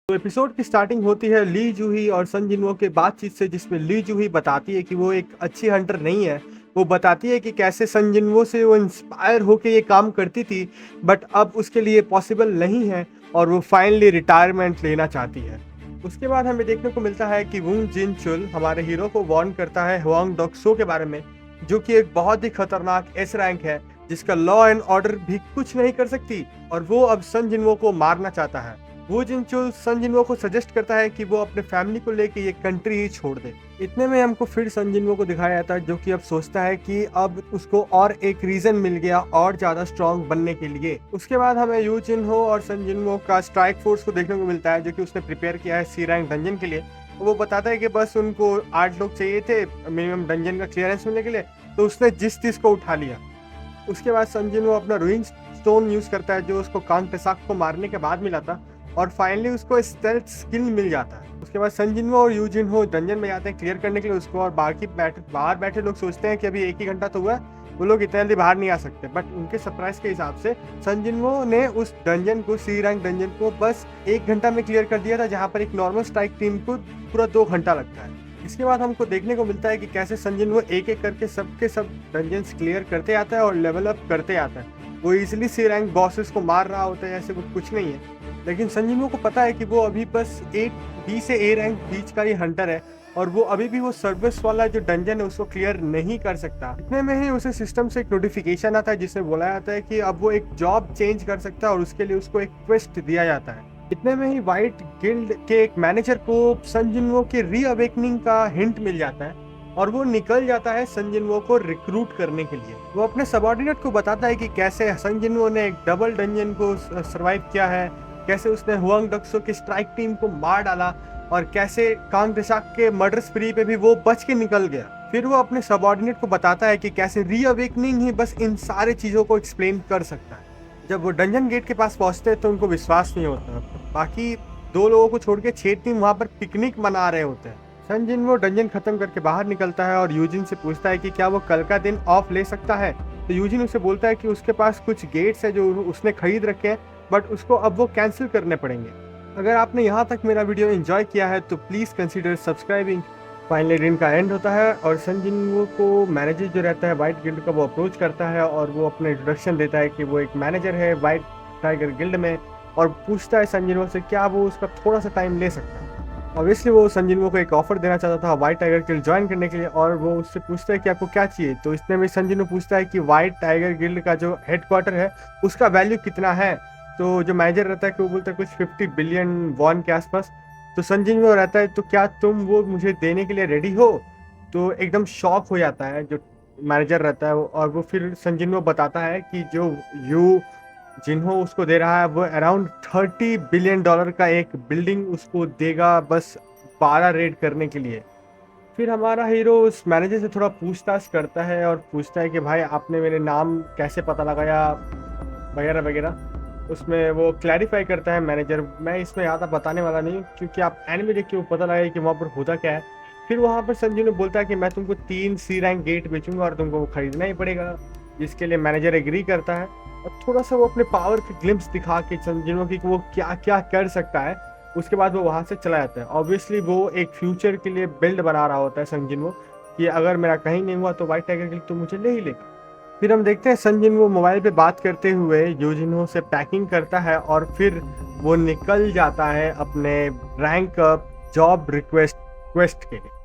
तो एपिसोड की स्टार्टिंग होती है ली जूही और सन जिनवो के बातचीत से, जिसमें ली जूही बताती है कि वो एक अच्छी हंटर नहीं है। वो बताती है कि कैसे सन जिनवो से वो इंस्पायर होके ये काम करती थी, बट अब उसके लिए पॉसिबल नहीं है और वो फाइनली रिटायरमेंट लेना चाहती है। उसके बाद हमें देखने को मिलता है कि वुंग जिन चुल हमारे हीरो को वार्न करता है हुआंग डॉक सो के बारे में, जो कि एक बहुत ही खतरनाक एस रैंक है जिसका लॉ एंड ऑर्डर भी कुछ नहीं कर सकती, और वो अब सन जिनवो को मारना चाहता है। वो जिनचुल सन जिनवो को सजेस्ट करता है कि वो अपने फैमिली को लेके ये कंट्री ही छोड़ दे। इतने में हमको फिर सन जिनवो को दिखाया जाता है, जो कि अब सोचता है कि अब उसको और एक रीजन मिल गया और ज्यादा स्ट्रांग बनने के लिए। उसके बाद हमें यू जिन हो और सन जिनवो का स्ट्राइक फोर्स को देखने को मिलता है, जो कि उसने प्रिपेयर किया है सी रैंक डंजन के लिए। वो बताता है कि बस उनको 8 लोग चाहिए थे मिनिमम डंजन का क्लियरेंस मिलने के लिए, तो उसने जिस चीज को उठा लिया। उसके बाद सन जिनवो अपना रूइन स्टोन यूज करता है, जो उसको कांग टेसाक को मारने के बाद मिला था, और फाइनली उसको स्टेल्थ स्किल मिल जाता है। उसके बाद सन जिनवो और यू जिन हो डंजन में जाते हैं क्लियर करने के लिए उसको, और बाहर बैठे लोग सोचते हैं कि अभी 1 ही घंटा तो हुआ है, वो लोग इतने जल्दी बाहर नहीं आ सकते। बट उनके सरप्राइज के हिसाब से सन जिनवो ने उस डंजन को, सी रैंक डंजन को, बस 1 घंटा में क्लियर कर दिया था, जहाँ पर एक नॉर्मल स्ट्राइक टीम को पूरा 2 घंटा लगता है। इसके बाद हमको देखने को मिलता है कि कैसे सन जिनवो एक एक करके सबके सब डंजन्स क्लियर करते आता है और लेवल अप करते आता है। वो इजिली सी रैंक बॉसेस को मार रहा होता है, ऐसे कुछ नहीं है। लेकिन सन जिनवो को पता है कि वो अभी बस एक बी से ए रैंक बीच का ही हंटर है, और वो अभी भी वो सर्विस वाला जो डंजन है उसको क्लियर नहीं कर सकता। इतने में ही उसे सिस्टम से एक नोटिफिकेशन आता है, जिसमें बोला जाता है कि अब वो एक जॉब चेंज कर सकता है और उसके लिए उसको एक क्वेस्ट दिया जाता है। इतने में ही व्हाइट गिल्ड के एक मैनेजर को सन जिनवो के रीअवेकनिंग का हिंट मिल जाता है, और वो निकल जाता है सन जिनवो को रिक्रूट करने के लिए। वो अपने सबऑर्डिनेट को बताता है कि कैसे सन जिनवो ने एक डबल डंजन को सरवाइव किया है, कैसे उसने हुआंग डक्सो की स्ट्राइक टीम को मार डाला, और कैसे कांग टेसाक के मर्डर स्प्री पे भी वो बच के निकल गया। फिर वो अपने सबऑर्डिनेट को बताता है कि कैसे रीअवेकनिंग ही बस इन सारे चीजों को एक्सप्लेन कर सकता है। जब वो डंजन गेट के पास पहुंचते हैं तो उनको विश्वास नहीं होता, बाकी 2 लोगों को छोड़ के 6 टीम वहां पर पिकनिक मना रहे होते हैं। सन जिनवो डंजन खत्म करके बाहर निकलता है और यूजिन से पूछता है कि क्या वो कल का दिन ऑफ ले सकता है। तो यूजिन उसे बोलता है कि उसके पास कुछ गेट्स है जो उसने खरीद रखे हैं, बट उसको अब वो कैंसिल करने पड़ेंगे। अगर आपने यहाँ तक मेरा वीडियो एंजॉय किया है तो प्लीज़ कंसीडर सब्सक्राइबिंग। फाइनली दिन का एंड होता है और सन जिनवो को मैनेजर जो रहता है वाइट गिल्ड का, वो अप्रोच करता है और वो अपना इंट्रोडक्शन देता है कि वो एक मैनेजर है वाइट टाइगर गिल्ड में, और पूछता है सन जिनवो से क्या वो उसका थोड़ा सा टाइम ले सकता है। ऑब्वियसली वो सन जिनवो को एक ऑफर देना चाहता था वाइट टाइगर गिल्ड ज्वाइन करने के लिए, और वो उससे पूछता है कि आपको क्या चाहिए। तो इसमें भी सन जिनवो पूछता है कि वाइट टाइगर गिल्ड का जो हेडक्वार्टर है उसका वैल्यू कितना है। तो जो मैनेजर रहता है कि वो बोलता है कुछ 50 बिलियन वॉन के आसपास। तो सन जिनवो रहता है तो क्या तुम वो मुझे देने के लिए रेडी हो। तो एकदम शॉक हो जाता है जो मैनेजर रहता है और वो फिर सन जिनवो बताता है कि जो यू जिन्हो उसको दे रहा है वो अराउंड 30 बिलियन डॉलर का एक बिल्डिंग उसको देगा, बस 12 रेड करने के लिए। फिर हमारा हीरो उस मैनेजर से थोड़ा पूछताछ करता है और पूछता है कि भाई आपने मेरे नाम कैसे पता लगाया, वगैरह वगैरह। उसमें वो क्लैरिफाई करता है मैनेजर, मैं इसमें ज़्यादा बताने वाला नहीं हूँ क्योंकि आप एनिमे देख के वो पता लगा कि वहाँ पर होता क्या है। फिर वहाँ पर संजू ने बोलता है कि मैं तुमको 3 सी रैंक गेट बेचूंगा और तुमको वो खरीदना ही पड़ेगा, जिसके लिए मैनेजर एग्री करता है। और थोड़ा सा वो अपने पावर की ग्लिम्स दिखा के संजू की वो क्या क्या कर सकता है, उसके बाद वो वहाँ से चला जाता है। ऑब्वियसली वो एक फ्यूचर के लिए बिल्ड बना रहा होता है सन जिनवो कि अगर मेरा कहीं नहीं हुआ तो व्हाइट टाइगर के लिए तो मुझे ले ही लेगा। फिर हम देखते हैं सन जिनवो मोबाइल पे बात करते हुए यूजिनो से पैकिंग करता है और फिर वो निकल जाता है अपने रैंक अप जॉब रिक्वेस्ट के लिए।